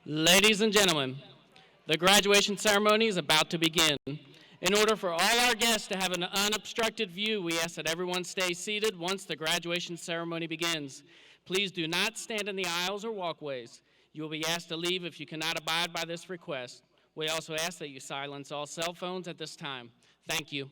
Ladies and gentlemen, the graduation ceremony is about to begin. In order for all our guests to have an unobstructed view, we ask that everyone stay seated once the graduation ceremony begins. Please do not stand in the aisles or walkways. You will be asked to leave if you cannot abide by this request. We also ask that you silence all cell phones at this time. Thank you.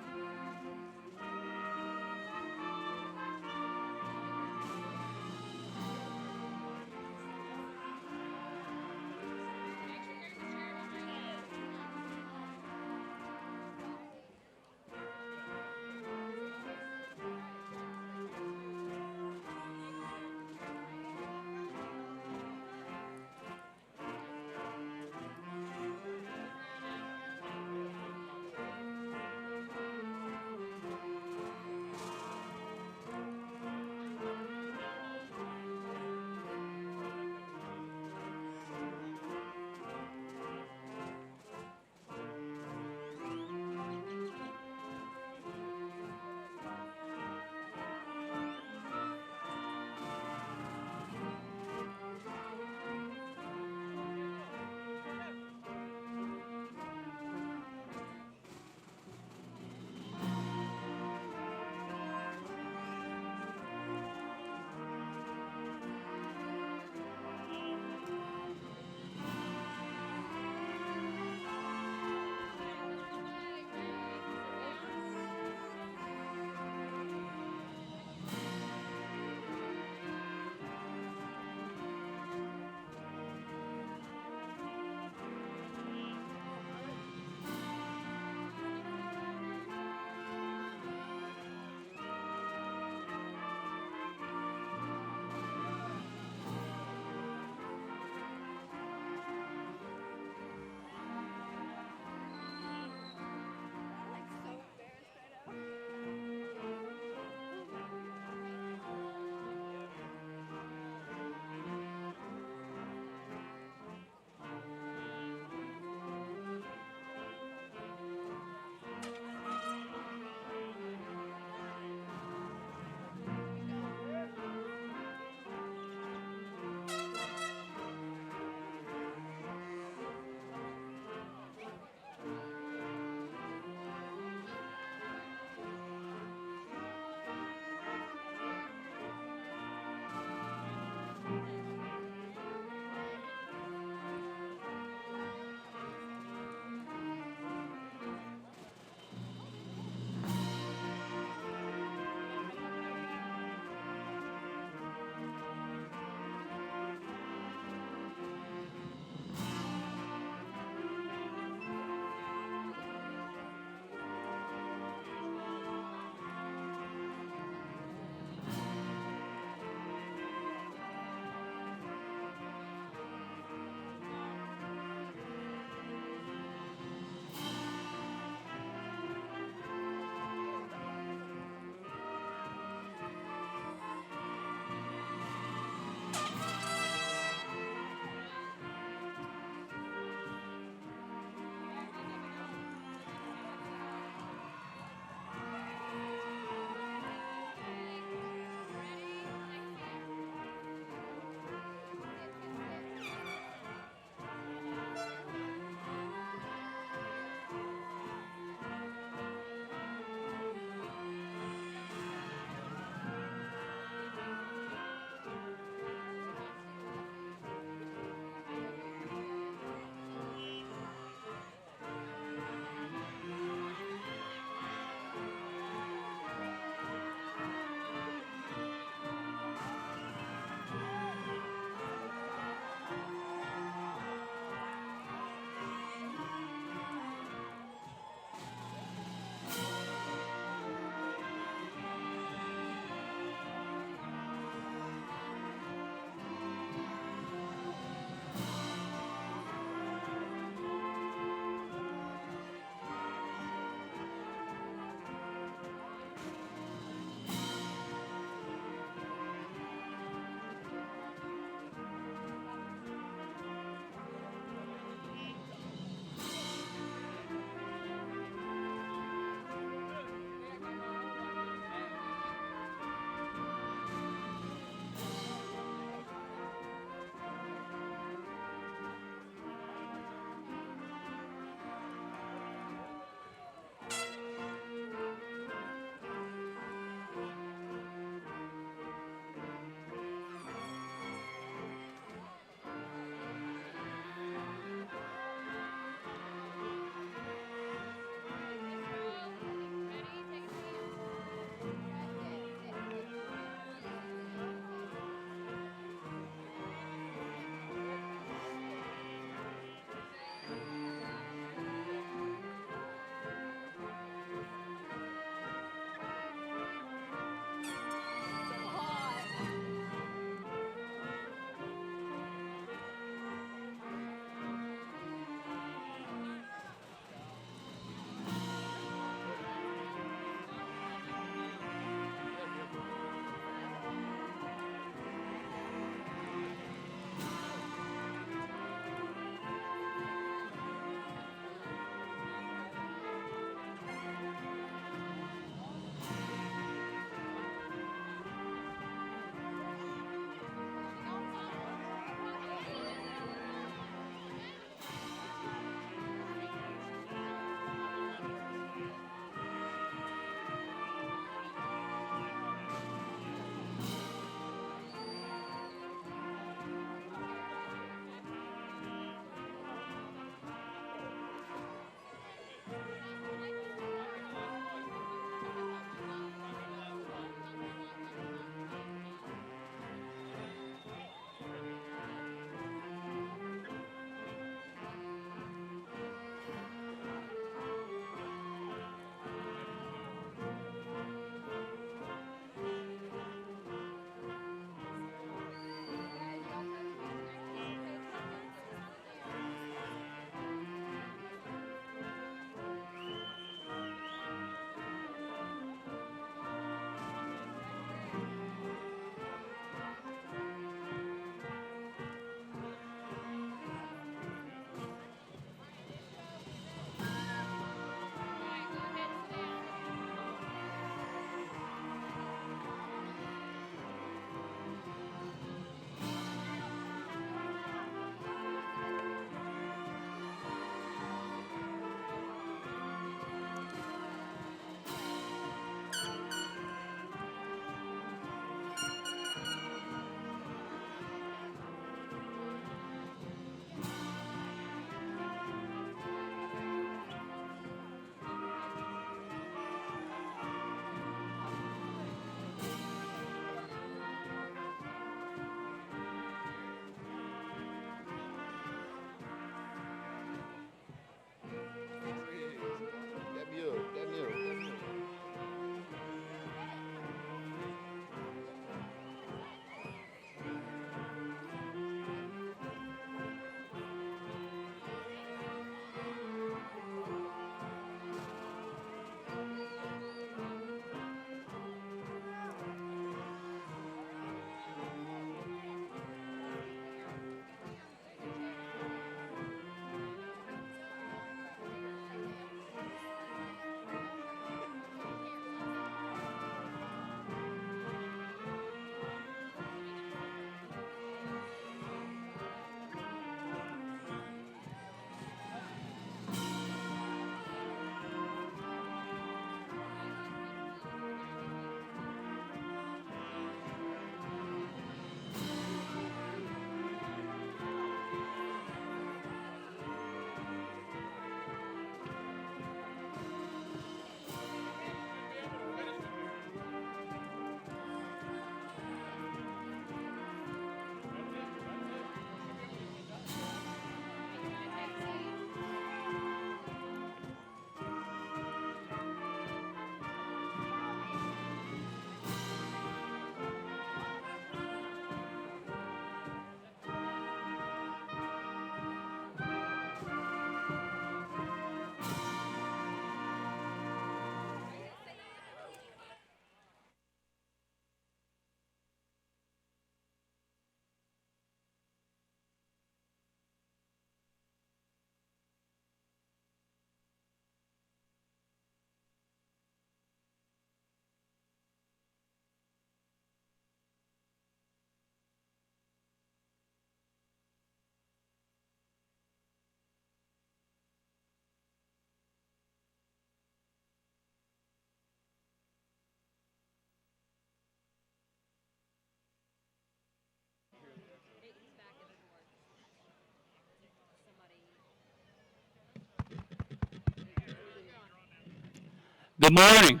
Good morning.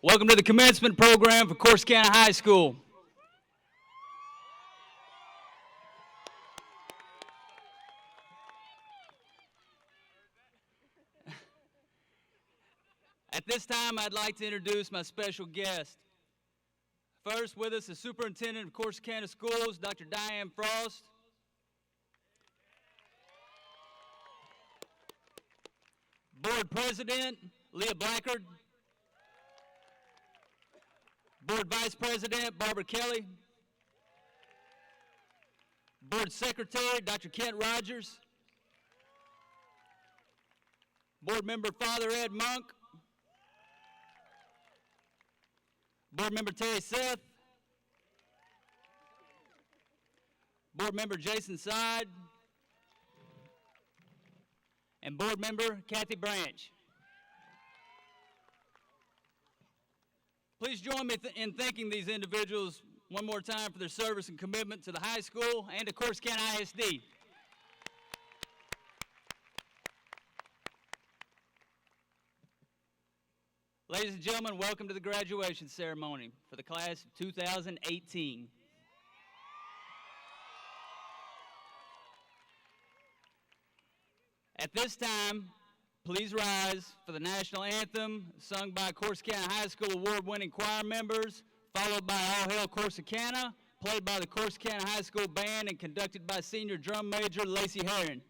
Welcome to the commencement program for Corsicana High School. At this time, I'd like to introduce my special guest. First with us is Superintendent of Corsicana Schools, Dr. Diane Frost. Board President, Leah Blackard. Board Vice President, Barbara Kelly. Board Secretary, Dr. Kent Rogers. Board Member Father Ed Monk. Board Member Terry Seth. Board Member Jason Side. And Board Member Kathy Branch. Please join me in thanking these individuals one more time for their service and commitment to the high school and to Corsicana ISD. Ladies and gentlemen, welcome to the graduation ceremony for the class of 2018. At this time, please rise for the national anthem sung by Corsicana High School award-winning choir members, followed by All Hail Corsicana, played by the Corsicana High School Band and conducted by senior drum major Lacey Herron.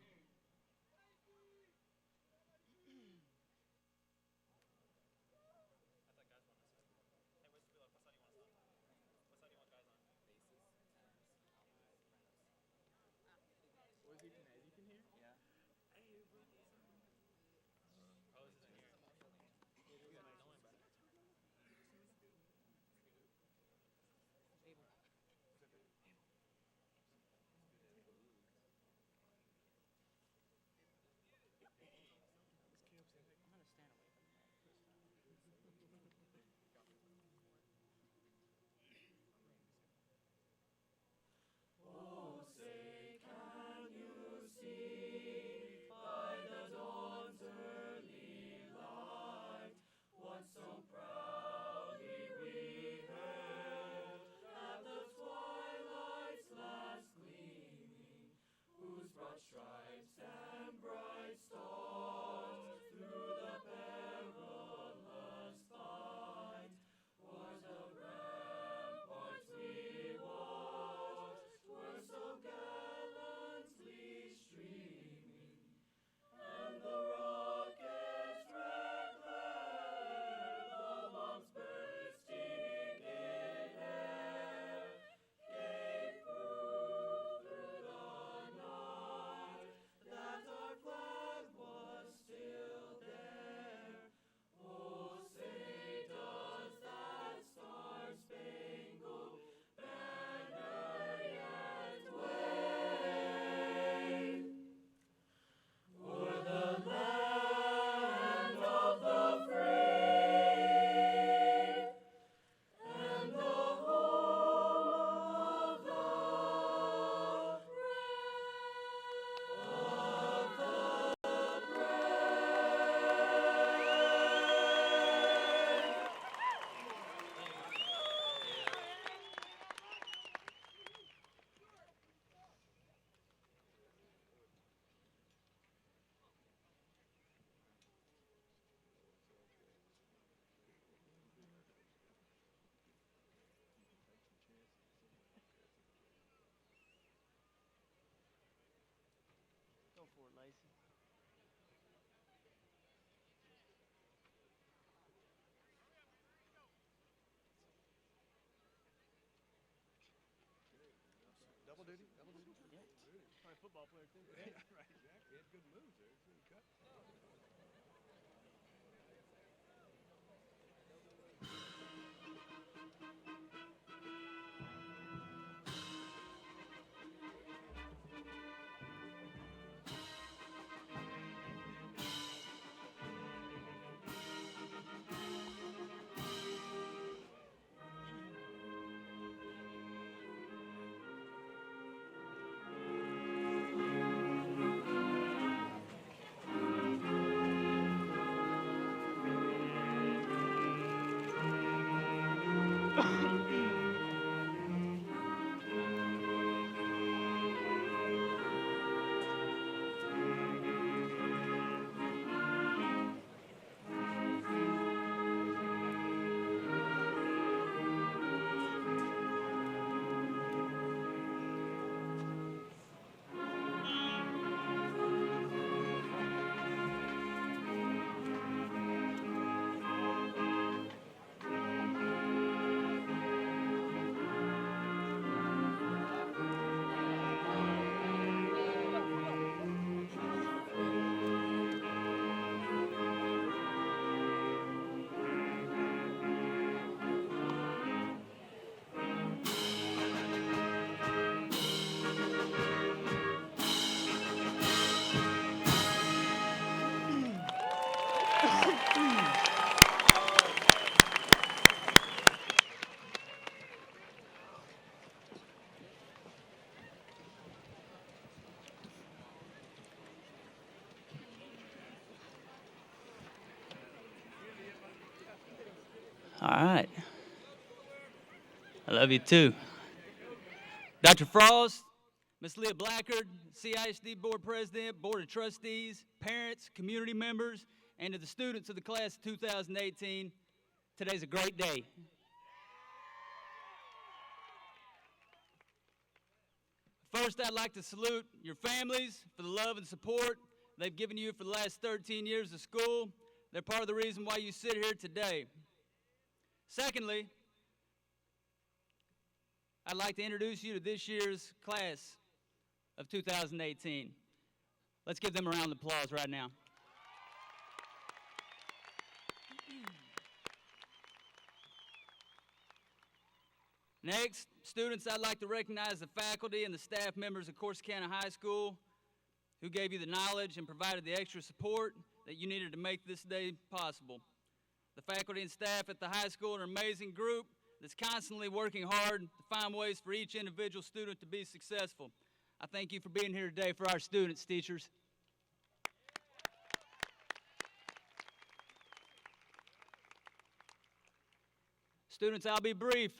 Go for it, Lacey. Double duty? Double duty? Yeah. Probably a football player too. Yeah, right, exactly. He had good moves there. Good cut. All right. I love you too. Dr. Frost, Ms. Leah Blackard, CISD Board President, Board of Trustees, parents, community members, and to the students of the class of 2018, today's a great day. First, I'd like to salute your families for the love and support they've given you for the last 13 years of school. They're part of the reason why you sit here today. Secondly, I'd like to introduce you to this year's class of 2018. Let's give them a round of applause right now. Next, students, I'd like to recognize the faculty and the staff members of Corsicana High School who gave you the knowledge and provided the extra support that you needed to make this day possible. The faculty and staff at the high school are an amazing group that's constantly working hard to find ways for each individual student to be successful. I thank you for being here today for our students, teachers. Students, I'll be brief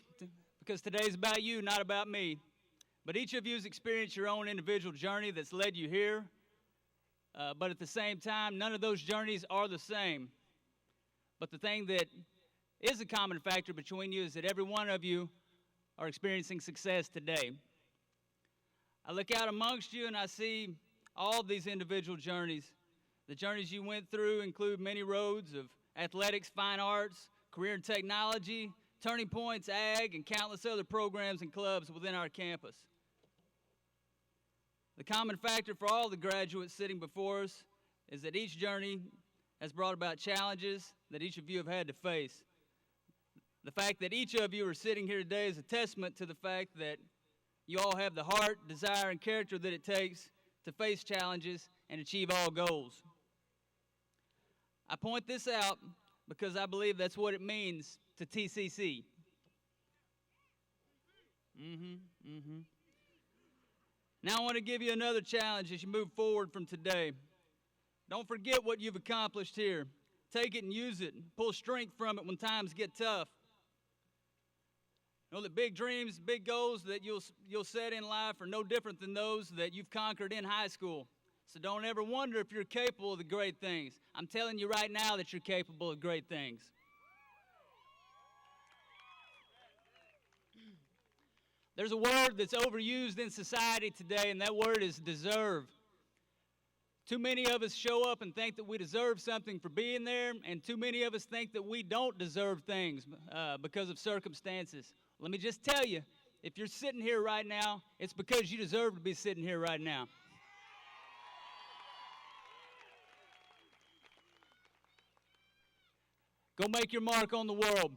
because today's about you, not about me. But each of you has experienced your own individual journey that's led you here. But at the same time, none of those journeys are the same. But the thing that is a common factor between you is that every one of you are experiencing success today. I look out amongst you and I see all of these individual journeys. The journeys you went through include many roads of athletics, fine arts, career and technology, Turning Points, Ag, and countless other programs and clubs within our campus. The common factor for all the graduates sitting before us is that each journey has brought about challenges that each of you have had to face. The fact that each of you are sitting here today is a testament to the fact that you all have the heart, desire, and character that it takes to face challenges and achieve all goals. I point this out because I believe that's what it means to TCC. Now I want to give you another challenge as you move forward from today. Don't forget what you've accomplished here. Take it and use it. Pull strength from it when times get tough. Know that big dreams, big goals that you'll set in life are no different than those that you've conquered in high school. So don't ever wonder if you're capable of the great things. I'm telling you right now that you're capable of great things. There's a word that's overused in society today, and that word is deserve. Too many of us show up and think that we deserve something for being there, and too many of us think that we don't deserve things because of circumstances. Let me just tell you, if you're sitting here right now, it's because you deserve to be sitting here right now. Go make your mark on the world.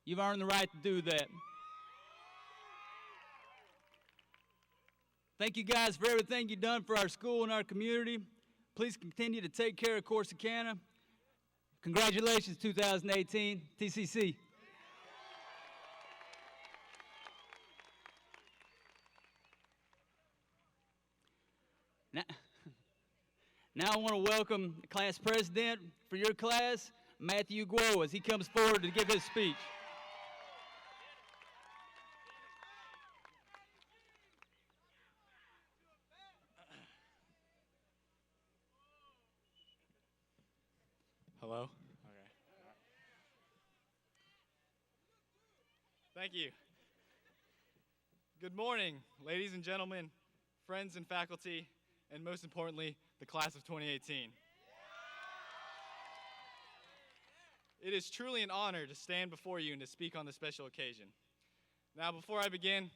You've earned the right to do that. Thank you guys for everything you've done for our school and our community. Please continue to take care of Corsicana. Congratulations, 2018, TCC. Now I want to welcome the class president for your class, Matthew Guo, as he comes forward to give his speech. Hello? Okay. Thank you. Good morning, ladies and gentlemen, friends and faculty, and most importantly, the class of 2018. It is truly an honor to stand before you and to speak on this special occasion. Now, before I begin,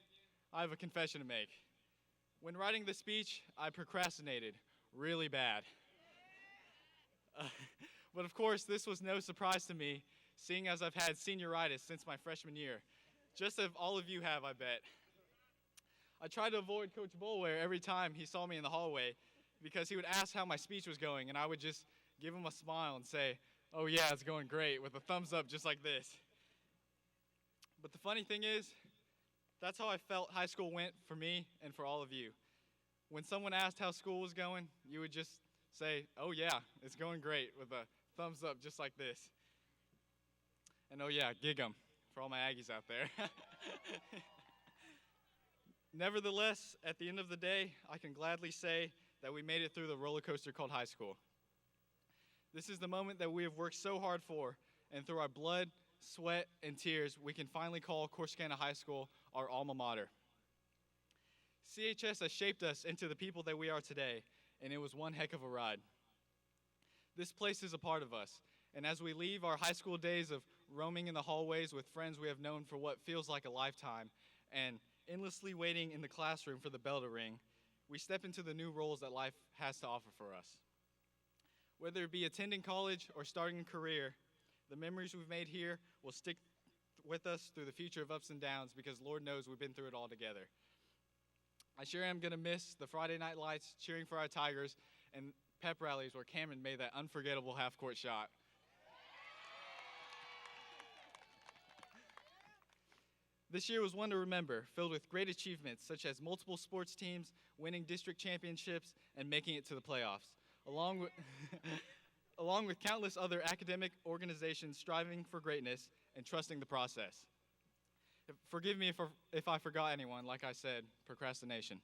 I have a confession to make. When writing this speech, I procrastinated really bad. But of course, this was no surprise to me, seeing as I've had senioritis since my freshman year, just as all of you have, I bet. I tried to avoid Coach Boulware every time he saw me in the hallway because he would ask how my speech was going, and I would just give him a smile and say, "Oh yeah, it's going great," with a thumbs up just like this. But the funny thing is, that's how I felt high school went for me and for all of you. When someone asked how school was going, you would just say, "Oh yeah, it's going great," with a thumbs up just like this. And oh yeah, gig 'em for all my Aggies out there. Nevertheless, at the end of the day, I can gladly say that we made it through the roller coaster called high school. This is the moment that we have worked so hard for, and through our blood, sweat, and tears, we can finally call Corsicana High School our alma mater. CHS has shaped us into the people that we are today, and it was one heck of a ride. This place is a part of us, and as we leave our high school days of roaming in the hallways with friends we have known for what feels like a lifetime, and endlessly waiting in the classroom for the bell to ring, we step into the new roles that life has to offer for us. Whether it be attending college or starting a career, the memories we've made here will stick with us through the future of ups and downs because Lord knows we've been through it all together. I sure am going to miss the Friday night lights cheering for our Tigers and pep rallies where Cameron made that unforgettable half-court shot. This year was one to remember, filled with great achievements such as multiple sports teams, winning district championships, and making it to the playoffs, along with countless other academic organizations striving for greatness and trusting the process. Forgive me if I forgot anyone, like I said, procrastination.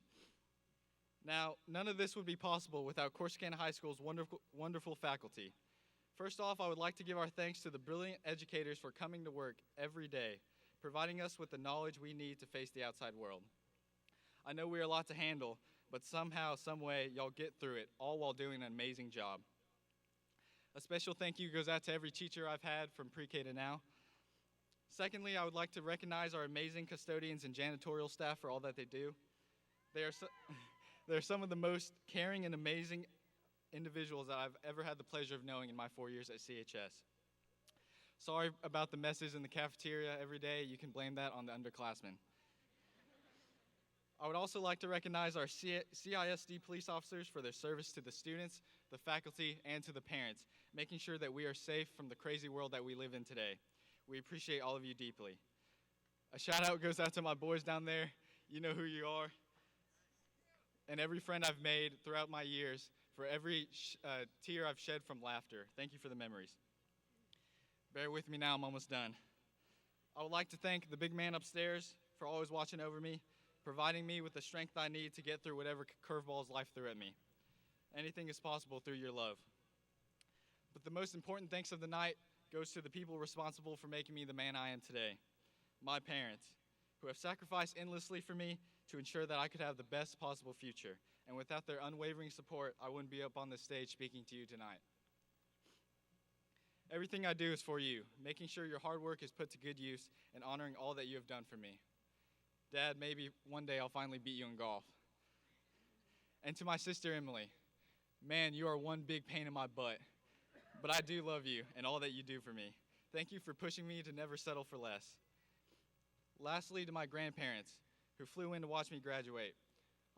Now, none of this would be possible without Corsicana High School's wonderful faculty. First off, I would like to give our thanks to the brilliant educators for coming to work every day, providing us with the knowledge we need to face the outside world. I know we are a lot to handle, but somehow, some way, y'all get through it, all while doing an amazing job. A special thank you goes out to every teacher I've had from pre-K to now. Secondly, I would like to recognize our amazing custodians and janitorial staff for all that they do. They're some of the most caring and amazing individuals that I've ever had the pleasure of knowing in my 4 years at CHS. Sorry about the messes in the cafeteria every day. You can blame that on the underclassmen. I would also like to recognize our CISD police officers for their service to the students, the faculty, and to the parents, making sure that we are safe from the crazy world that we live in today. We appreciate all of you deeply. A shout out goes out to my boys down there. You know who you are. And every friend I've made throughout my years, for every tear I've shed from laughter. Thank you for the memories. Bear with me now, I'm almost done. I would like to thank the big man upstairs for always watching over me, providing me with the strength I need to get through whatever curveballs life threw at me. Anything is possible through your love. But the most important thanks of the night goes to the people responsible for making me the man I am today. My parents, who have sacrificed endlessly for me to ensure that I could have the best possible future. And without their unwavering support, I wouldn't be up on this stage speaking to you tonight. Everything I do is for you, making sure your hard work is put to good use and honoring all that you have done for me. Dad, maybe one day I'll finally beat you in golf. And to my sister, Emily, man, you are one big pain in my butt. But I do love you and all that you do for me. Thank you for pushing me to never settle for less. Lastly, to my grandparents, who flew in to watch me graduate.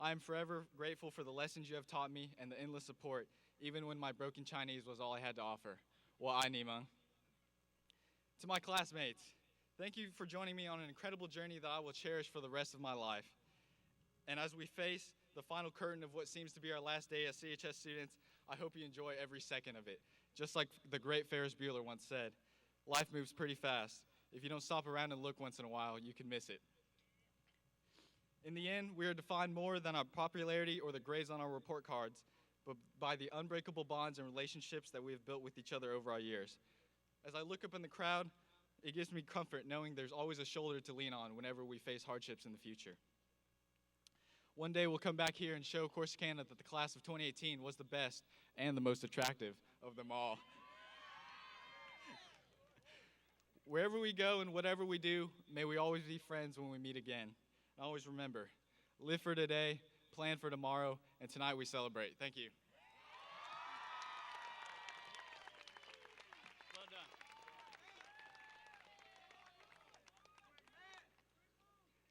I am forever grateful for the lessons you have taught me and the endless support, even when my broken Chinese was all I had to offer. I nimang. To my classmates, thank you for joining me on an incredible journey that I will cherish for the rest of my life. And as we face the final curtain of what seems to be our last day as CHS students, I hope you enjoy every second of it. Just like the great Ferris Bueller once said, life moves pretty fast. If you don't stop around and look once in a while, you can miss it. In the end, we are defined more than our popularity or the grades on our report cards, but by the unbreakable bonds and relationships that we have built with each other over our years. As I look up in the crowd, it gives me comfort knowing there's always a shoulder to lean on whenever we face hardships in the future. One day we'll come back here and show Corsicana that the class of 2018 was the best and the most attractive of them all. Wherever we go and whatever we do, may we always be friends when we meet again. And always remember, live for today, plan for tomorrow, and tonight we celebrate. Thank you. Well done.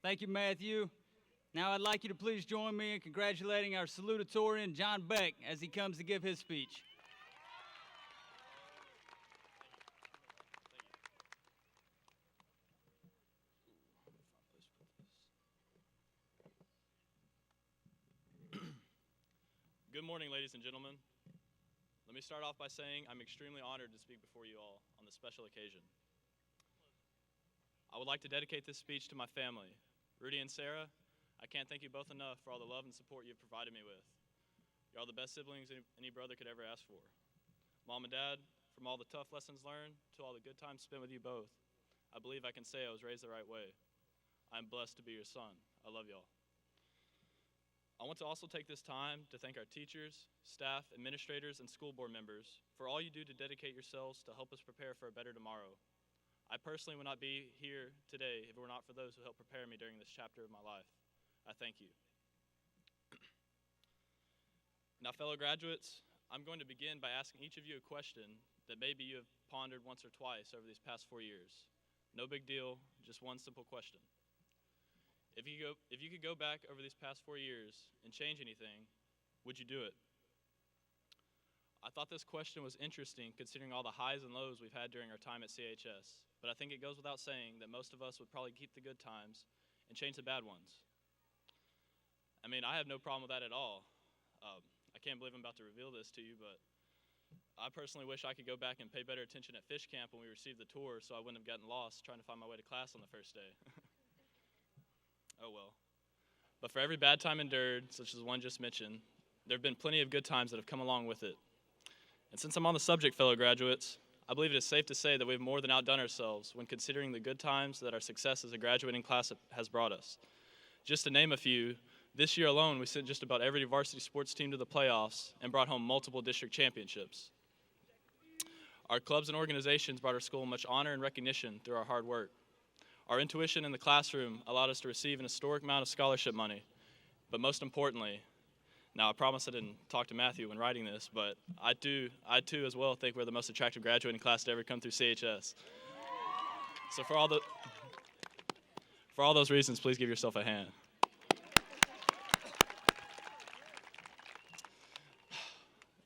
Thank you, Matthew. Now I'd like you to please join me in congratulating our salutatorian, John Beck, as he comes to give his speech. Good morning, ladies and gentlemen. Let me start off by saying I'm extremely honored to speak before you all on this special occasion. I would like to dedicate this speech to my family. Rudy and Sarah, I can't thank you both enough for all the love and support you've provided me with. You're all the best siblings any brother could ever ask for. Mom and Dad, from all the tough lessons learned to all the good times spent with you both, I believe I can say I was raised the right way. I'm blessed to be your son. I love y'all. I want to also take this time to thank our teachers, staff, administrators, and school board members for all you do to dedicate yourselves to help us prepare for a better tomorrow. I personally would not be here today if it were not for those who helped prepare me during this chapter of my life. I thank you. Now, fellow graduates, I'm going to begin by asking each of you a question that maybe you have pondered once or twice over these past 4 years. No big deal, just one simple question. If you could go back over these past 4 years and change anything, would you do it? I thought this question was interesting considering all the highs and lows we've had during our time at CHS, but I think it goes without saying that most of us would probably keep the good times and change the bad ones. I mean, I have no problem with that at all. I can't believe I'm about to reveal this to you, but I personally wish I could go back and pay better attention at fish camp when we received the tour so I wouldn't have gotten lost trying to find my way to class on the first day. Oh well. But for every bad time endured, such as the one just mentioned, there have been plenty of good times that have come along with it. And since I'm on the subject, fellow graduates, I believe it is safe to say that we've more than outdone ourselves when considering the good times that our success as a graduating class has brought us. Just to name a few, this year alone we sent just about every varsity sports team to the playoffs and brought home multiple district championships. Our clubs and organizations brought our school much honor and recognition through our hard work. Our intuition in the classroom allowed us to receive an historic amount of scholarship money. But most importantly, now I promise I didn't talk to Matthew when writing this, but I too as well think we're the most attractive graduating class to ever come through CHS. So for all those reasons, please give yourself a hand.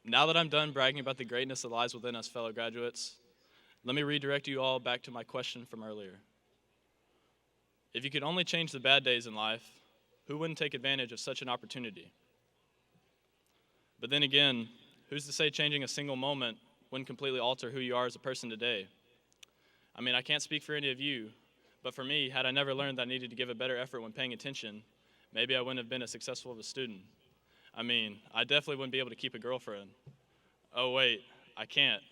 Now that I'm done bragging about the greatness that lies within us, fellow graduates, let me redirect you all back to my question from earlier. If you could only change the bad days in life, who wouldn't take advantage of such an opportunity? But then again, who's to say changing a single moment wouldn't completely alter who you are as a person today? I mean, I can't speak for any of you, but for me, had I never learned that I needed to give a better effort when paying attention, maybe I wouldn't have been as successful of a student. I mean, I definitely wouldn't be able to keep a girlfriend. Oh wait, I can't.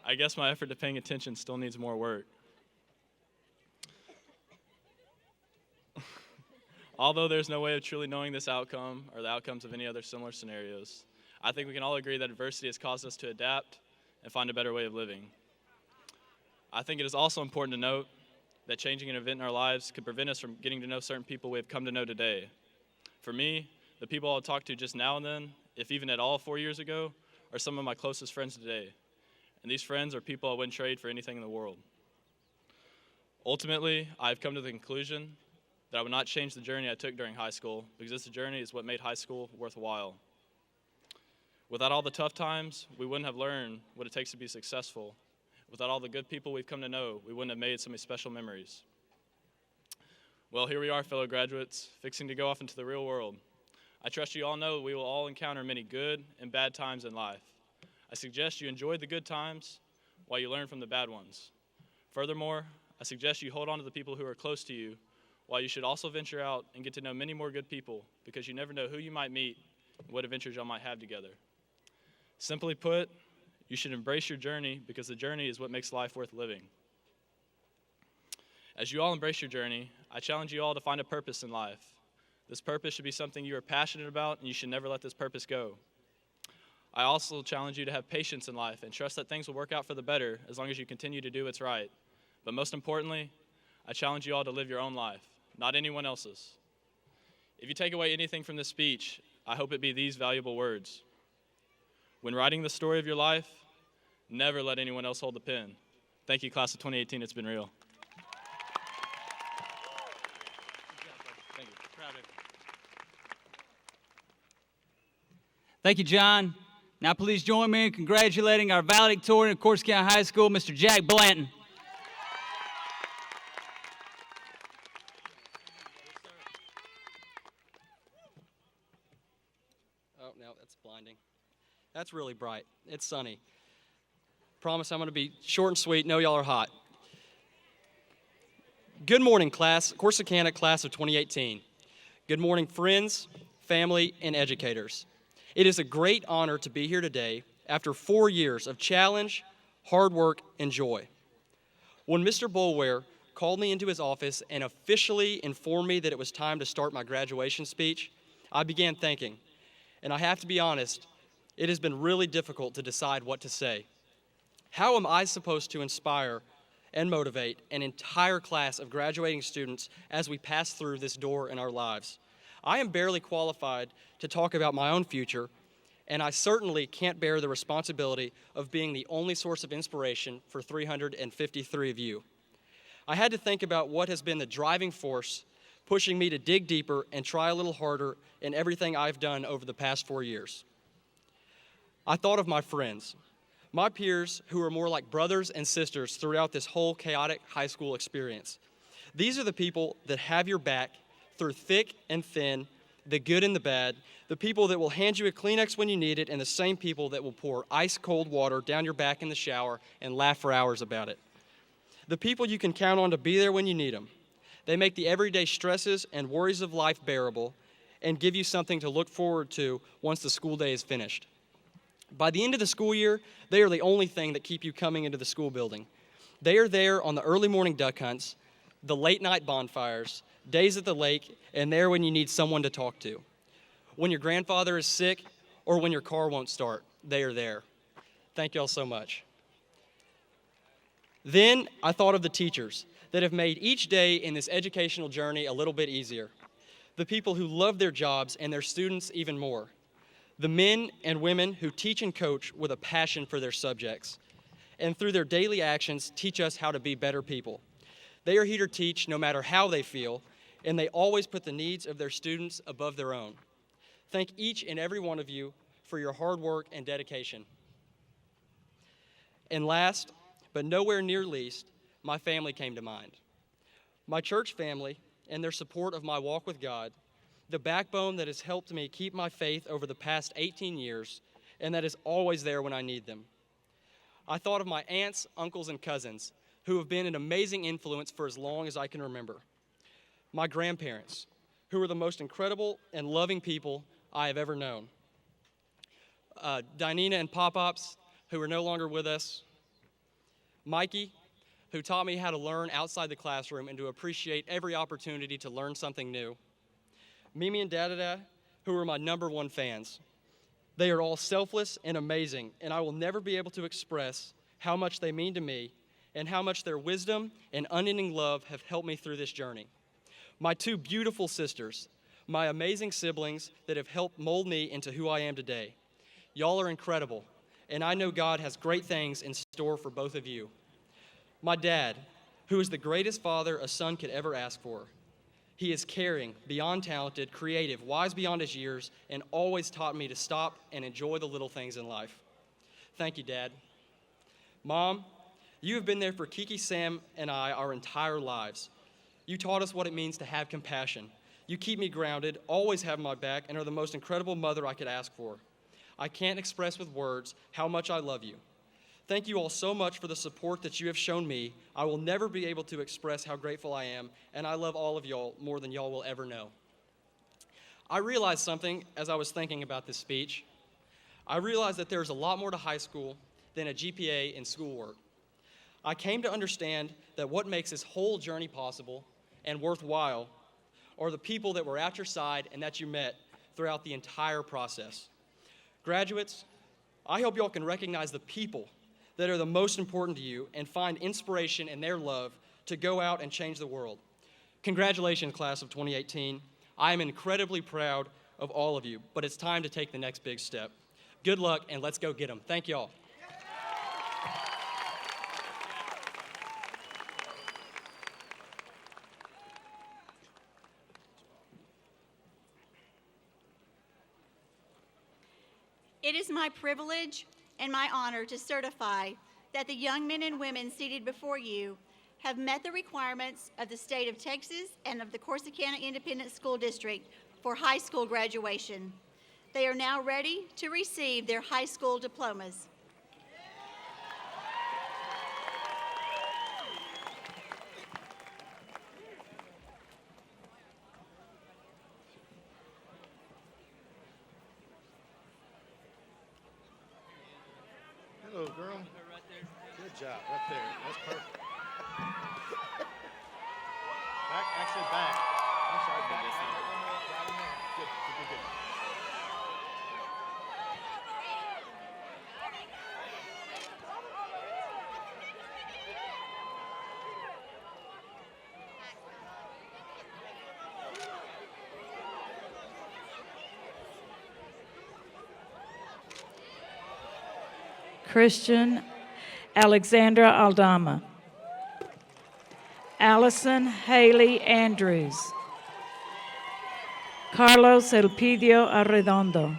I guess my effort to paying attention still needs more work. Although there's no way of truly knowing this outcome or the outcomes of any other similar scenarios, I think we can all agree that adversity has caused us to adapt and find a better way of living. I think it is also important to note that changing an event in our lives could prevent us from getting to know certain people we have come to know today. For me, the people I'll talk to just now and then, if even at all 4 years ago, are some of my closest friends today. And these friends are people I wouldn't trade for anything in the world. Ultimately, I've come to the conclusion that I would not change the journey I took during high school because this journey is what made high school worthwhile. Without all the tough times, we wouldn't have learned what it takes to be successful. Without all the good people we've come to know, we wouldn't have made so many special memories. Well, here we are, fellow graduates, fixing to go off into the real world. I trust you all know we will all encounter many good and bad times in life. I suggest you enjoy the good times while you learn from the bad ones. Furthermore, I suggest you hold on to the people who are close to you, while you should also venture out and get to know many more good people, because you never know who you might meet and what adventures y'all might have together. Simply put, you should embrace your journey because the journey is what makes life worth living. As you all embrace your journey, I challenge you all to find a purpose in life. This purpose should be something you are passionate about, and you should never let this purpose go. I also challenge you to have patience in life and trust that things will work out for the better as long as you continue to do what's right. But most importantly, I challenge you all to live your own life, not anyone else's. If you take away anything from this speech, I hope it be these valuable words. When writing the story of your life, never let anyone else hold the pen. Thank you, class of 2018. It's been real. Thank you. Proud of you. Thank you, John. Now please join me in congratulating our valedictorian at Corsicana High School, Mr. Jack Blanton. Oh, no, that's blinding. That's really bright. It's sunny. Promise I'm going to be short and sweet. Know y'all are hot. Good morning, class, Corsicana class of 2018. Good morning, friends, family, and educators. It is a great honor to be here today after 4 years of challenge, hard work, and joy. When Mr. Boulware called me into his office and officially informed me that it was time to start my graduation speech, I began thinking, and I have to be honest, it has been really difficult to decide what to say. How am I supposed to inspire and motivate an entire class of graduating students as we pass through this door in our lives? I am barely qualified to talk about my own future, and I certainly can't bear the responsibility of being the only source of inspiration for 353 of you. I had to think about what has been the driving force pushing me to dig deeper and try a little harder in everything I've done over the past 4 years. I thought of my friends, my peers who are more like brothers and sisters throughout this whole chaotic high school experience. These are the people that have your back through thick and thin, the good and the bad, the people that will hand you a Kleenex when you need it, and the same people that will pour ice-cold water down your back in the shower and laugh for hours about it. The people you can count on to be there when you need them. They make the everyday stresses and worries of life bearable and give you something to look forward to once the school day is finished. By the end of the school year, they are the only thing that keep you coming into the school building. They are there on the early morning duck hunts, the late night bonfires, days at the lake, and there when you need someone to talk to. When your grandfather is sick or when your car won't start, they are there. Thank y'all so much. Then I thought of the teachers that have made each day in this educational journey a little bit easier. The people who love their jobs and their students even more. The men and women who teach and coach with a passion for their subjects, and through their daily actions teach us how to be better people. They are here to teach no matter how they feel, and they always put the needs of their students above their own. Thank each and every one of you for your hard work and dedication. And last, but nowhere near least, my family came to mind. My church family and their support of my walk with God, the backbone that has helped me keep my faith over the past 18 years, and that is always there when I need them. I thought of my aunts, uncles, and cousins, who have been an amazing influence for as long as I can remember. My grandparents, who are the most incredible and loving people I have ever known. Dinina and Pop-Pops, who are no longer with us. Mikey, who taught me how to learn outside the classroom and to appreciate every opportunity to learn something new. Mimi and Dada, who are my #1 fans. They are all selfless and amazing, and I will never be able to express how much they mean to me and how much their wisdom and unending love have helped me through this journey. My 2 beautiful sisters, my amazing siblings that have helped mold me into who I am today. Y'all are incredible, and I know God has great things in store for both of you. My dad, who is the greatest father a son could ever ask for. He is caring, beyond talented, creative, wise beyond his years, and always taught me to stop and enjoy the little things in life. Thank you, Dad. Mom, you have been there for Kiki, Sam, and I our entire lives. You taught us what it means to have compassion. You keep me grounded, always have my back, and are the most incredible mother I could ask for. I can't express with words how much I love you. Thank you all so much for the support that you have shown me. I will never be able to express how grateful I am, and I love all of y'all more than y'all will ever know. I realized something as I was thinking about this speech. I realized that there's a lot more to high school than a GPA and schoolwork. I came to understand that what makes this whole journey possible and worthwhile are the people that were at your side and that you met throughout the entire process. Graduates, I hope y'all can recognize the people that are the most important to you and find inspiration in their love to go out and change the world. Congratulations, class of 2018. I am incredibly proud of all of you, but it's time to take the next big step. Good luck, and let's go get them. Thank y'all. It is my privilege and my honor to certify that the young men and women seated before you have met the requirements of the state of Texas and of the Corsicana Independent School District for high school graduation. They are now ready to receive their high school diplomas. girl. Good job. Right there. That's perfect. Back. Actually, back. I'm sorry. Back. Right in there. Good. Good. Christian Alexandra Aldama. Allison Haley Andrews. Carlos Elpidio Arredondo.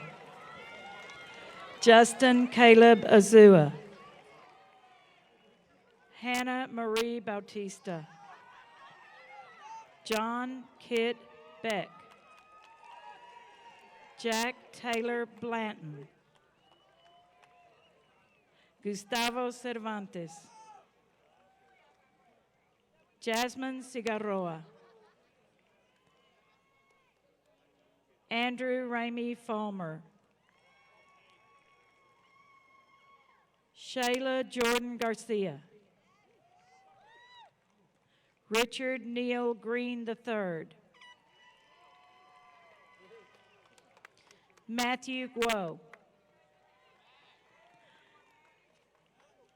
Justin Caleb Azua. Hannah Marie Bautista. John Kit Beck. Jack Taylor Blanton. Gustavo Cervantes. Jasmine Cigarroa. Andrew Ramey Fulmer. Shayla Jordan Garcia. Richard Neal Green III. Matthew Guo.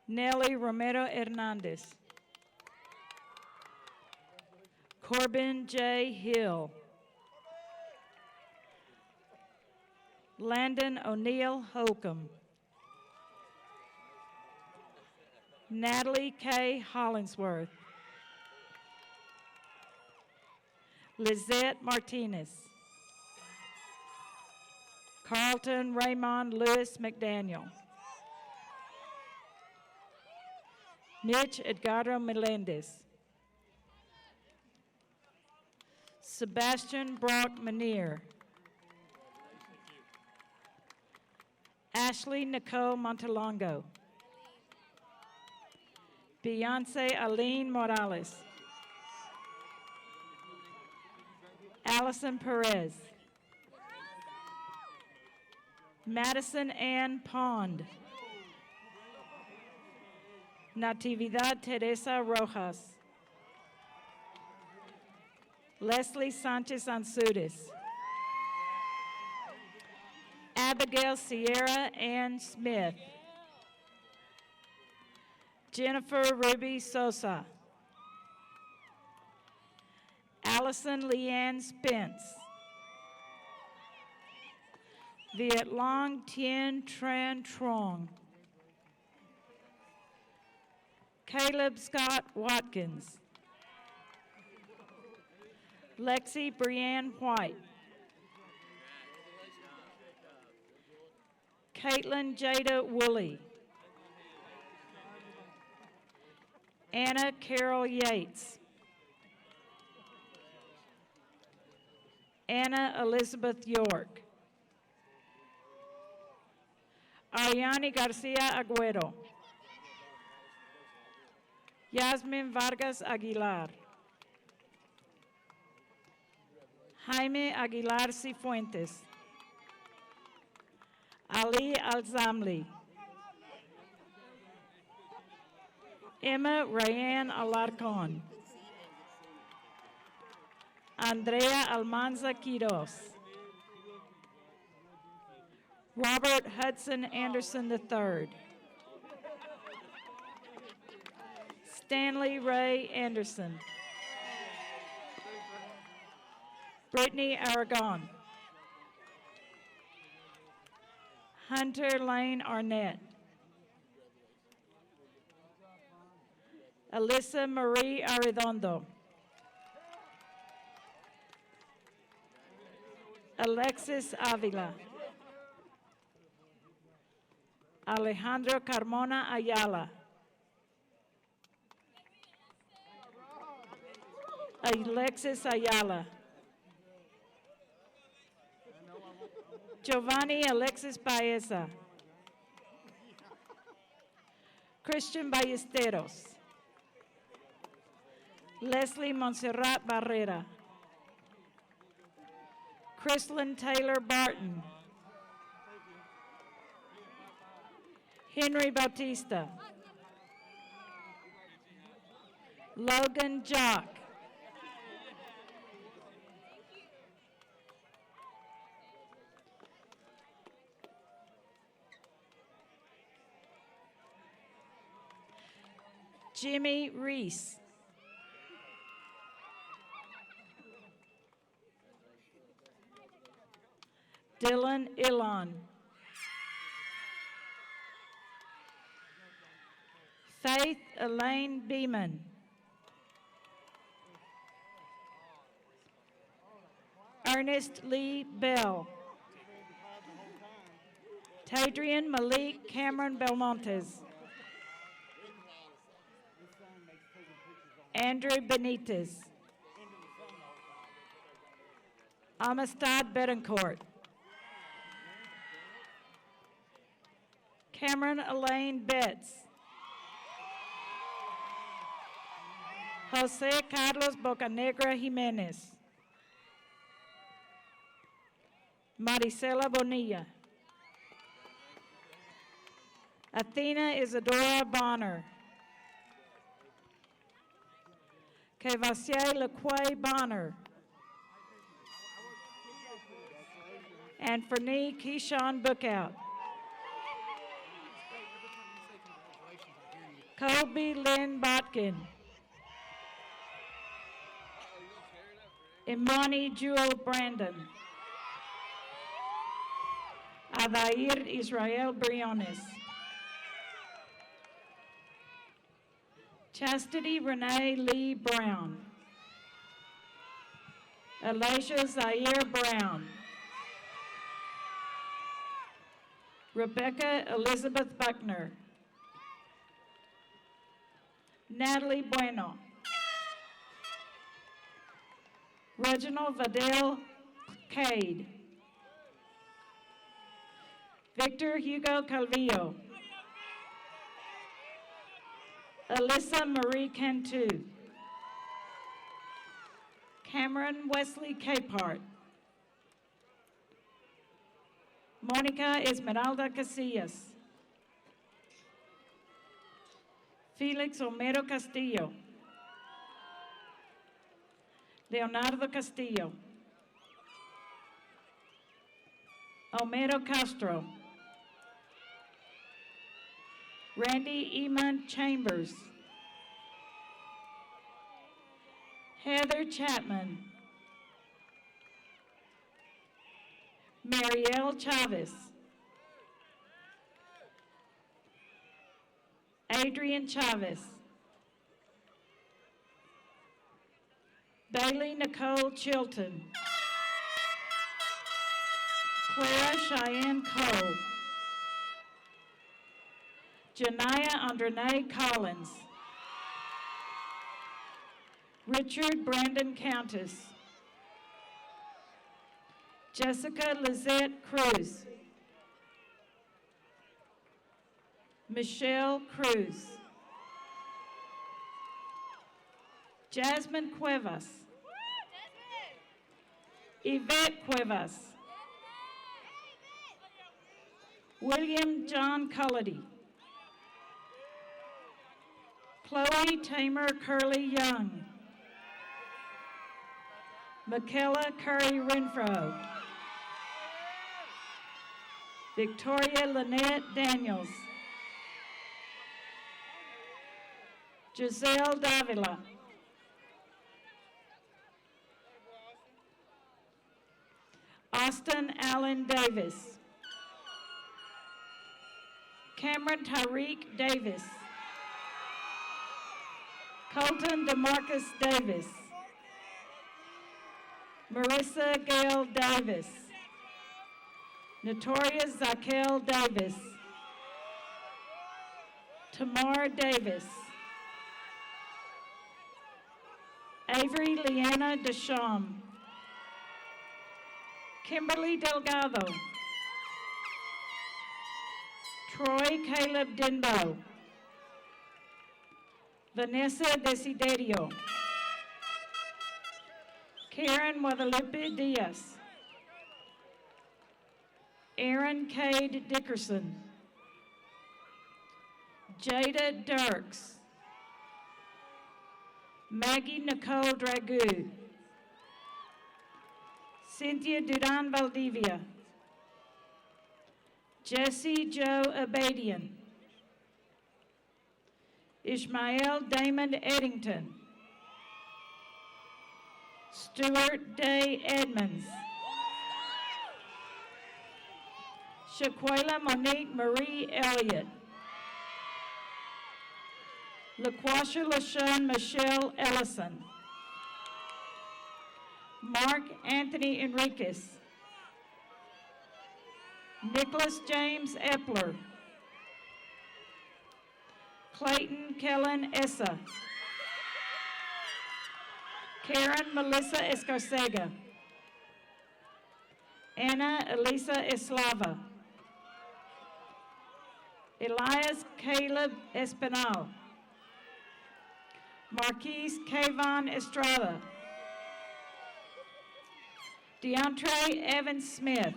Nelly Romero Hernandez. Corbin J. Hill. Landon O'Neill Holcomb. Natalie K. Hollingsworth. Lizette Martinez. Carlton Raymond Lewis McDaniel. Mitch Edgardo Melendez. Sebastian Brock Manier. Ashley Nicole Montalongo. Beyonce Aline Morales. Allison Perez. Madison Ann Pond. Natividad Teresa Rojas. Leslie Sanchez Ansudes. Abigail Sierra Ann Smith. Jennifer Ruby Sosa. Allison Leanne Spence. Viet Long Tien Tran Trong. Caleb Scott Watkins. Lexi Brianne White. Caitlin Jada Woolley. Anna Carol Yates. Anna Elizabeth York. Ariane Garcia Agüero. Yasmin Vargas Aguilar. Jaime Aguilar Cifuentes. Ali Alzamli. Emma Rayanne Alarcon. Andrea Almanza Quiros. Robert Hudson Anderson III. Stanley Ray Anderson. Brittany Aragon. Hunter Lane Arnett. Alyssa Marie Arredondo. Alexis Avila. Alejandro Carmona Ayala. Alexis Ayala. Giovanni Alexis Baeza. Christian Ballesteros. Leslie Montserrat Barrera. Chrislyn Taylor Barton. Henry Bautista. Logan Jock. Jimmy Reese. Dylan Ilon. Faith Elaine Beeman. Ernest Lee Bell. Tadrian Malik Cameron Belmontes. Andrew Benitez. Amistad Betancourt. Cameron Elaine Betts. Jose Carlos Bocanegra Jimenez. Maricela Bonilla. Athena Isadora Bonner. Kevassier Lequay Bonner. And Fernie Keyshawn Bookout. Colby Lynn Botkin. Imani Jewel Brandon. Adair Israel Briones. Chastity Renee Lee Brown. Elijah Zaire Brown. Rebecca Elizabeth Buckner. Natalie Bueno. Reginald Vidal Cade. Victor Hugo Calvillo. Alyssa Marie Cantu. Cameron Wesley Capehart. Monica Esmeralda Casillas. Felix Homero Castillo. Leonardo Castillo. Homero Castro. Randy Eman Chambers. Heather Chapman. Marielle Chavez. Adrian Chavez. Bailey Nicole Chilton. Clara Cheyenne Cole. Janiyah Andrene Collins. Richard Brandon Countess. Jessica Lizette Cruz. Michelle Cruz. Jasmine Cuevas. Yvette Cuevas. William John Cullity. Chloe Tamer Curley Young. Michaela Curry Renfro. Victoria Lynette Daniels. Giselle Davila. Austin Allen Davis. Cameron Tyreek Davis. Colton DeMarcus Davis. Marissa Gail Davis. Notorious Zakel Davis. Tamar Davis. Avery Leanna Deschamps. Kimberly Delgado. Troy Caleb Denbo. Vanessa Desiderio. Karen Guadalupe Diaz. Aaron Cade Dickerson. Jada Dirks. Maggie Nicole Dragoo. Cynthia Duran Valdivia. Jesse Joe Abadian. Ishmael Damon Eddington. Stuart Day Edmonds. Shaquela Monique Marie Elliott. LaQuasha LaShawn Michelle Ellison. Mark Anthony Enriquez. Nicholas James Epler. Clayton Kellen Essa. Karen Melissa Escarcega. Anna Elisa Eslava. Elias Caleb Espinal. Marquise Kayvon Estrada. DeAndre Evans Smith.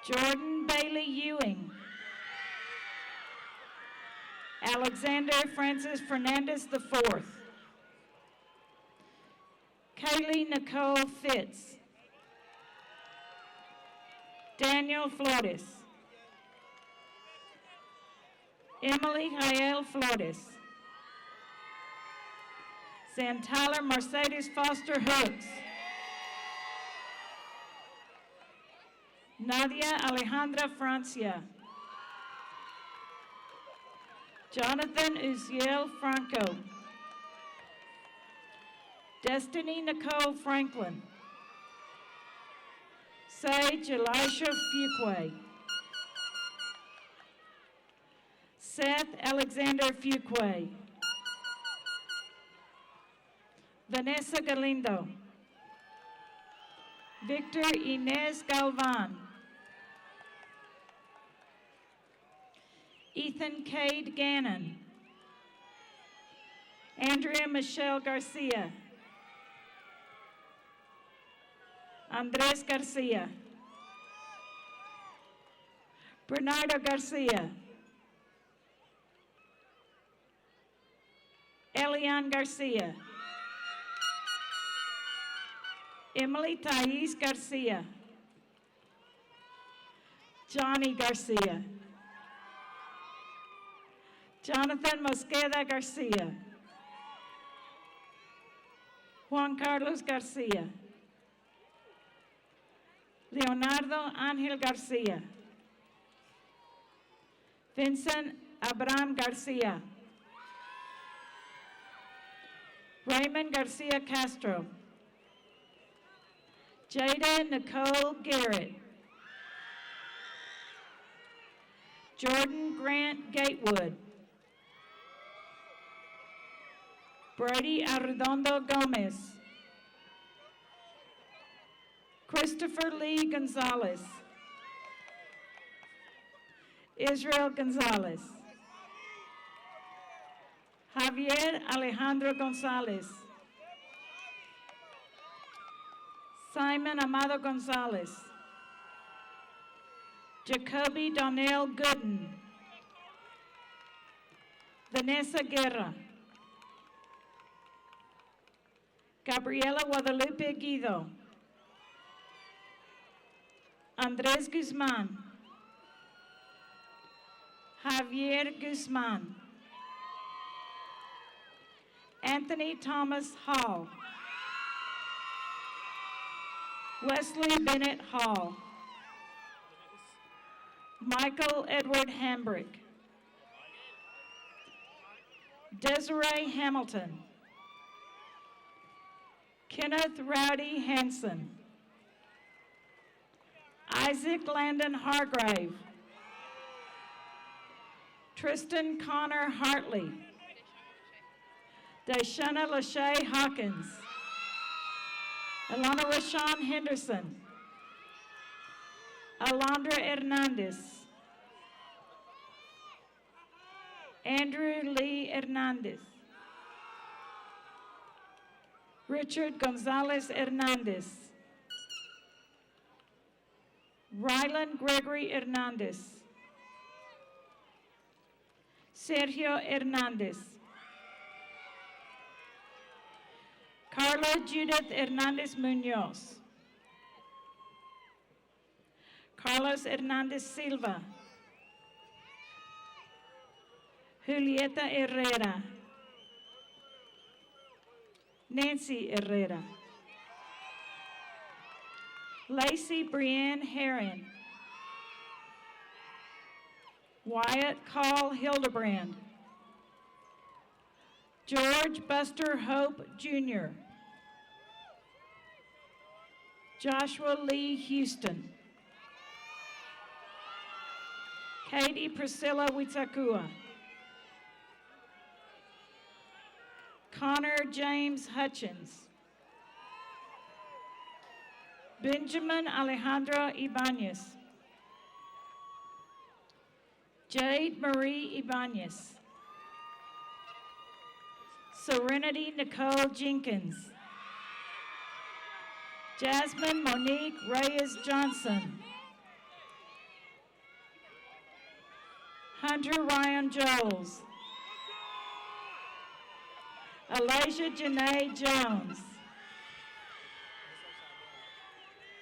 Jordan Bailey Ewing. Alexander Francis Fernandez IV. Kaylee Nicole Fitz. Daniel Flores. Emily Jael Flores. San Tyler Mercedes Foster Hooks. Nadia Alejandra Francia. Jonathan Uziel Franco. Destiny Nicole Franklin. Sage Elisha Fuqua. Seth Alexander Fuqua. Vanessa Galindo. Victor Inez Galvan. Ethan Cade Gannon. Andrea Michelle Garcia. Andres Garcia. Bernardo Garcia. Elian Garcia. Emily Thais Garcia. Johnny Garcia. Jonathan Mosqueda Garcia. Juan Carlos Garcia. Leonardo Angel Garcia. Vincent Abraham Garcia. Raymond Garcia Castro. Jada Nicole Garrett. Jordan Grant Gatewood. Brady Arredondo Gomez. Christopher Lee Gonzalez. Israel Gonzalez. Javier Alejandro Gonzalez. Simon Amado Gonzalez. Jacoby Donnell Gooden. Vanessa Guerra. Gabriela Guadalupe Guido. Andres Guzman. Javier Guzman. Anthony Thomas Hall. Wesley Bennett Hall. Michael Edward Hambrick. Desiree Hamilton. Kenneth Rowdy Hanson. Isaac Landon Hargrave. Tristan Connor Hartley. Deshana Lachey Hawkins. Alana Rashawn Henderson. Alondra Hernandez. Andrew Lee Hernandez. Richard Gonzalez Hernandez. Rylan Gregory Hernandez. Sergio Hernandez. Carla Judith Hernandez Munoz. Carlos Hernandez Silva. Julieta Herrera. Nancy Herrera. Lacey Brienne Herron. Wyatt Call Hildebrand. George Buster Hope Jr. Joshua Lee Houston. Katie Priscilla Witakua. Connor James Hutchins. Benjamin Alejandro Ibanez. Jade Marie Ibanez. Serenity Nicole Jenkins. Jasmine Monique Reyes Johnson. Hunter Ryan Jones. Elijah Janae Jones.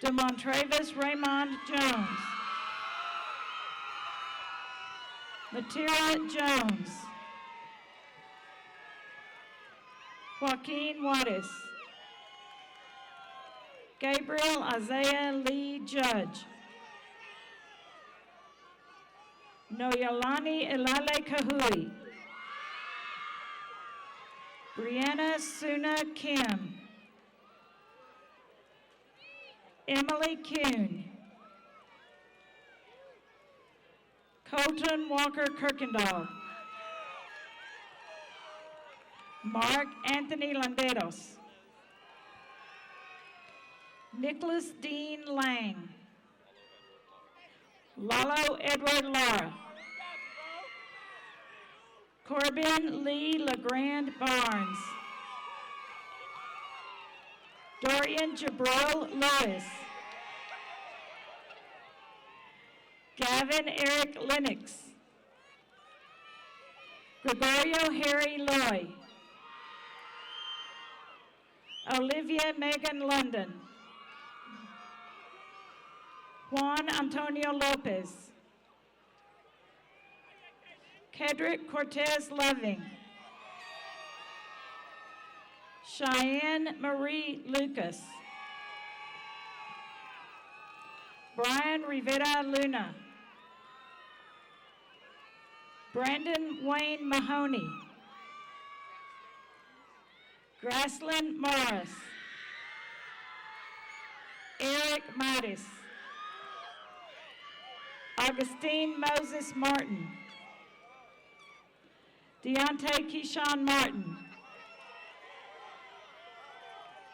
DeMontravis Raymond Jones. Matera Jones. Joaquin Juarez. Gabriel Isaiah Lee Judge. Noyalani Elale Kahui. Brianna Suna Kim. Emily Kuhn. Colton Walker Kirkendall. Mark Anthony Landeros. Nicholas Dean Lang. Lalo Edward Lara. Corbin Lee LeGrand Barnes. Dorian Jabril Lewis. Gavin Eric Lennox. Gregorio Harry Loy. Olivia Megan London. Juan Antonio Lopez. Kedrick Cortez Loving. Cheyenne Marie Lucas. Brian Rivera Luna. Brandon Wayne Mahoney. Gracelyn Morris. Eric Mattis. Augustine Moses Martin. Deontay Keyshawn Martin.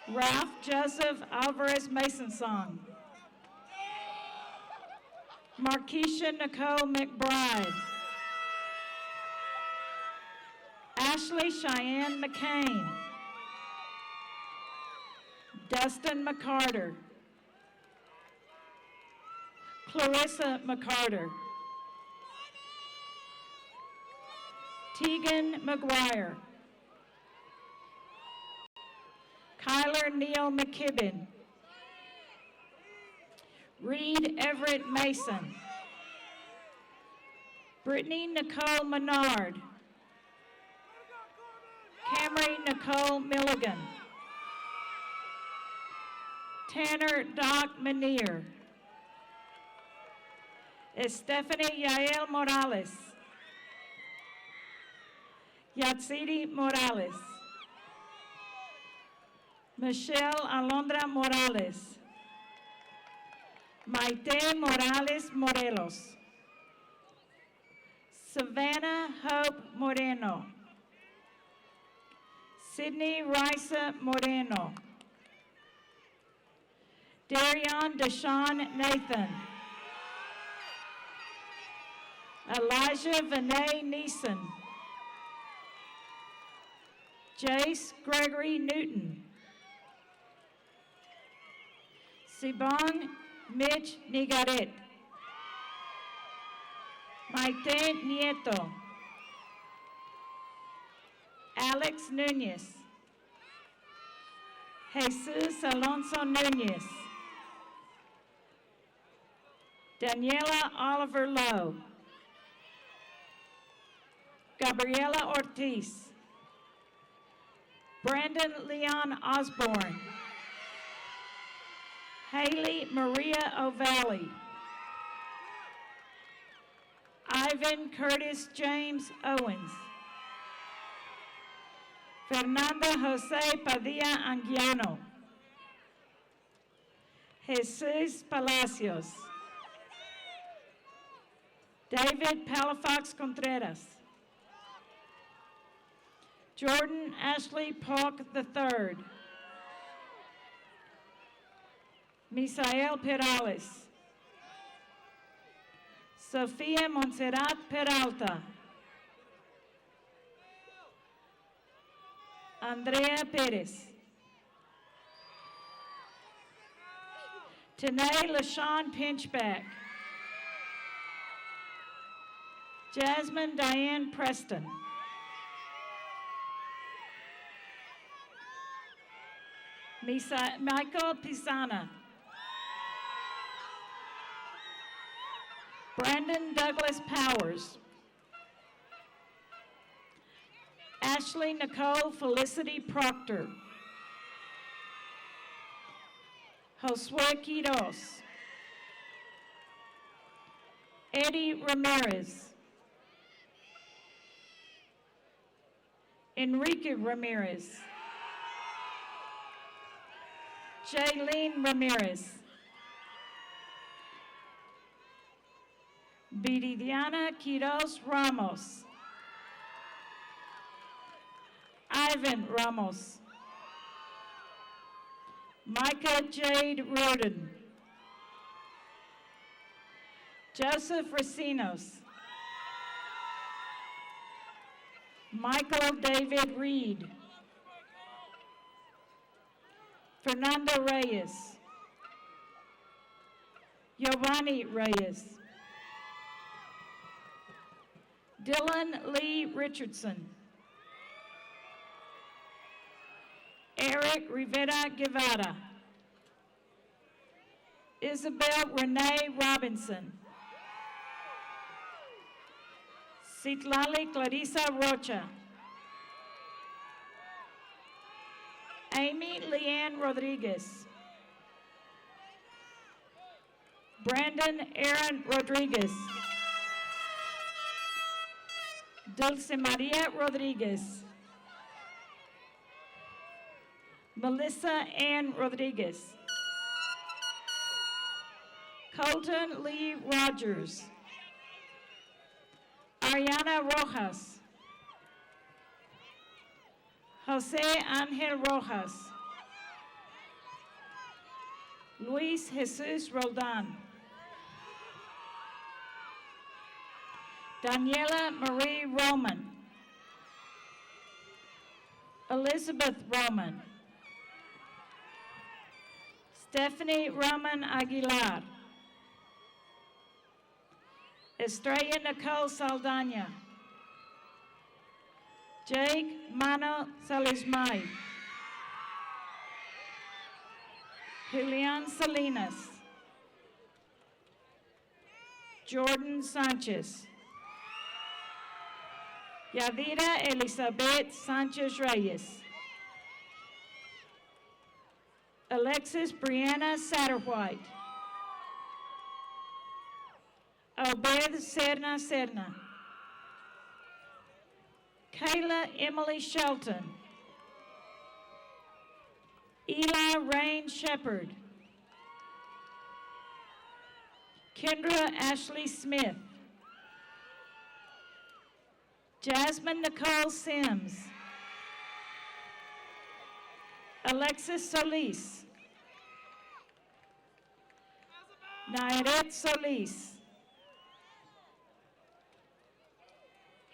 Ralph Joseph Alvarez Masonsong. Markeisha Nicole McBride. Ashley Cheyenne McCain. Dustin McCarter. Clarissa McCarter. Tegan McGuire. Kyler Neal McKibben. Reed Everett Mason. Brittany Nicole Menard. Camry Nicole Milligan. Tanner Doc Manier. Stephanie Yael Morales. Yatsiri Morales. Michelle Alondra Morales. Maite Morales Morelos. Savannah Hope Moreno. Sydney Risa Moreno. Darion Deshaun Nathan. Elijah Vinay Neeson. Jace Gregory Newton. Sibong Mitch Nigaret. Maite Nieto. Alex Nunez. Jesus Alonso Nunez. Daniela Oliver Lowe. Gabriela Ortiz. Brandon Leon Osborne. Haley Maria O'Valley. Ivan Curtis James Owens. Fernanda Jose Padilla Anguiano. Jesus Palacios. David Palafox Contreras. Jordan Ashley Polk III. Misael Perales. Sofia Montserrat Peralta. Andrea Perez. Tanae LaShawn Pinchback. Jasmine Diane Preston. Michael Pisana. Brandon Douglas Powers. Ashley Nicole Felicity Proctor. Josue Quiros. Eddie Ramirez. Enrique Ramirez. Jaylene Ramirez. Viridiana Quiros Ramos. Ivan Ramos. Micah Jade Roden. Joseph Racinos. Michael David Reed. Fernando Reyes. Giovanni Reyes. Dylan Lee Richardson. Eric Rivera Guevara. Isabel Renee Robinson. Citlali Clarissa Rocha. Amy Leanne Rodriguez. Brandon Aaron Rodriguez. Dulce Maria Rodriguez. Melissa Ann Rodriguez. Colton Lee Rogers. Ariana Rojas. Jose Angel Rojas. Luis Jesus Roldan. Daniela Marie Roman. Elizabeth Roman. Stephanie Roman Aguilar. Estrella Nicole Saldana. Jake Mano Salismay. Julian Salinas. Jordan Sanchez. Yadira Elizabeth Sanchez Reyes. Alexis Brianna Satterwhite. Obed Serna Serna. Kayla Emily Shelton. Eli Rain Shepherd. Kendra Ashley Smith. Jasmine Nicole Sims. Alexis Solis. Nairet Solis.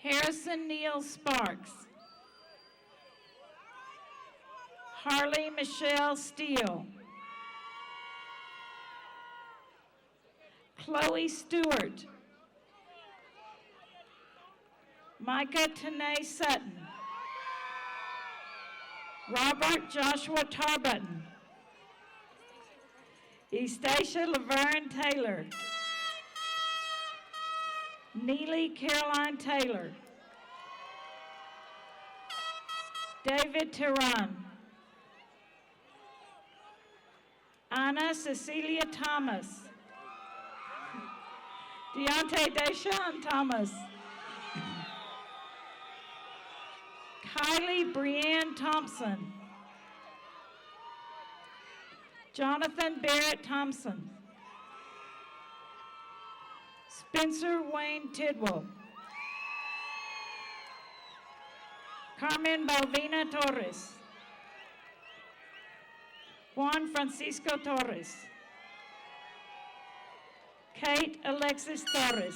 Harrison Neal Sparks. Harley Michelle Steele. Chloe Stewart. Micah Tanae Sutton. Robert Joshua Tarbutton. Estacia Laverne Taylor. Neely Caroline Taylor. David Tehran. Anna Cecilia Thomas. Deontay Deshaun Thomas. Kylie Brianne Thompson. Jonathan Barrett Thompson. Spencer Wayne Tidwell. Carmen Balvina Torres. Juan Francisco Torres. Kate Alexis Torres.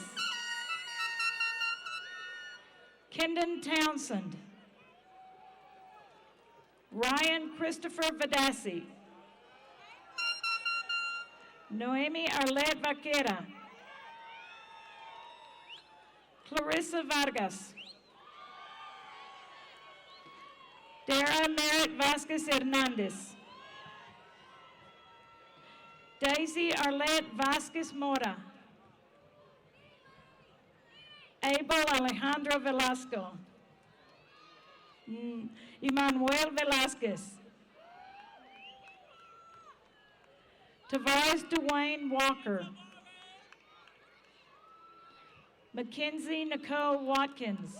Kendon Townsend. Ryan Christopher Vadassi. Noemi Arlette Vaquera. Clarissa Vargas. Dara Merritt Vasquez Hernandez. Daisy Arlette Vasquez Mora. Abel Alejandro Velasco. Emmanuel Velasquez. Tavares Dwayne Walker. Mackenzie Nicole Watkins.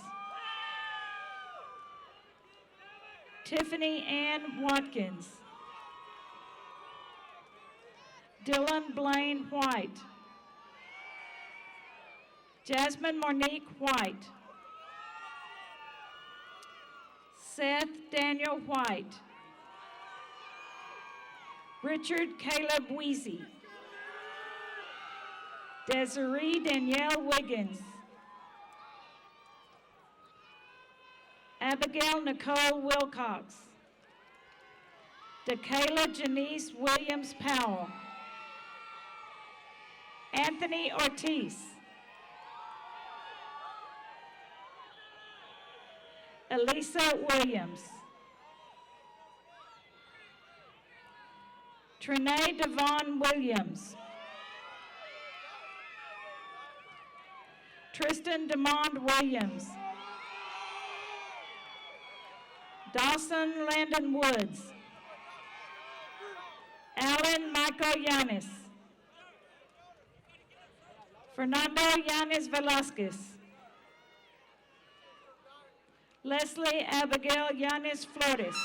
Tiffany Ann Watkins. Dylan Blaine White. Jasmine Monique White. Seth Daniel White. Richard Caleb Weezy. Desiree Danielle Wiggins. Abigail Nicole Wilcox. DeKayla Janice Williams Powell. Anthony Ortiz. Elisa Williams. Trinae Devon Williams. Tristan Demond Williams. Dawson Landon Woods. Alan Michael Yanis. Fernando Yanis Velasquez. Leslie Abigail Yanis Flores.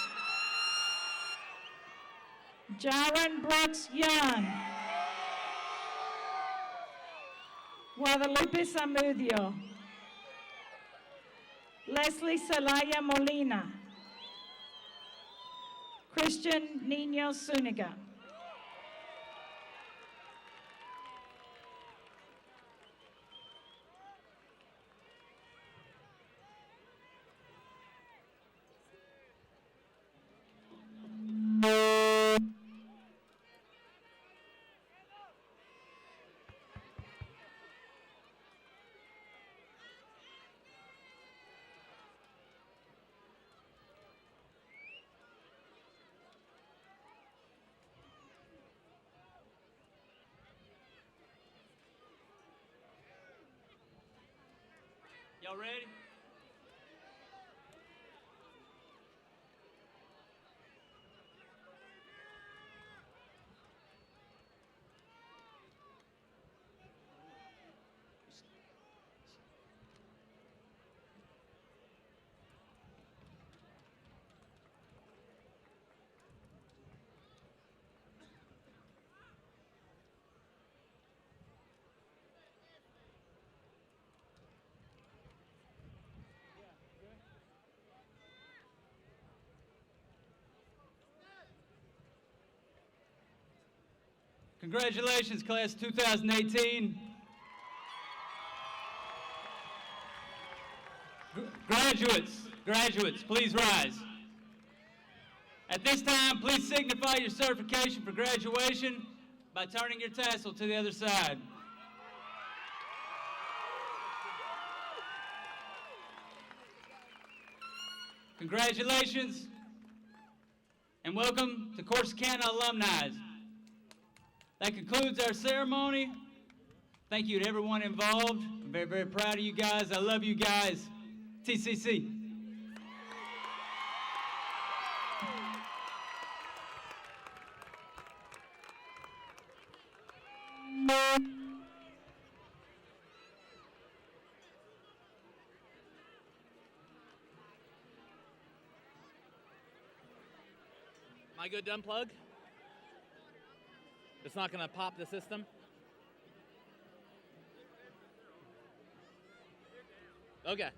Jaron Brooks Young. Guadalupe Zamudio. Leslie Celaya Molina. Christian Nino Zuniga. Y'all ready? Congratulations, class 2018. Graduates, please rise. At this time, please signify your certification for graduation by turning your tassel to the other side. Congratulations. and welcome to Corsicana alumni. That concludes our ceremony. Thank you to everyone involved. I'm very, very proud of you guys. I love you guys. TCC. Am I good to unplug? It's not going to pop the system? Okay.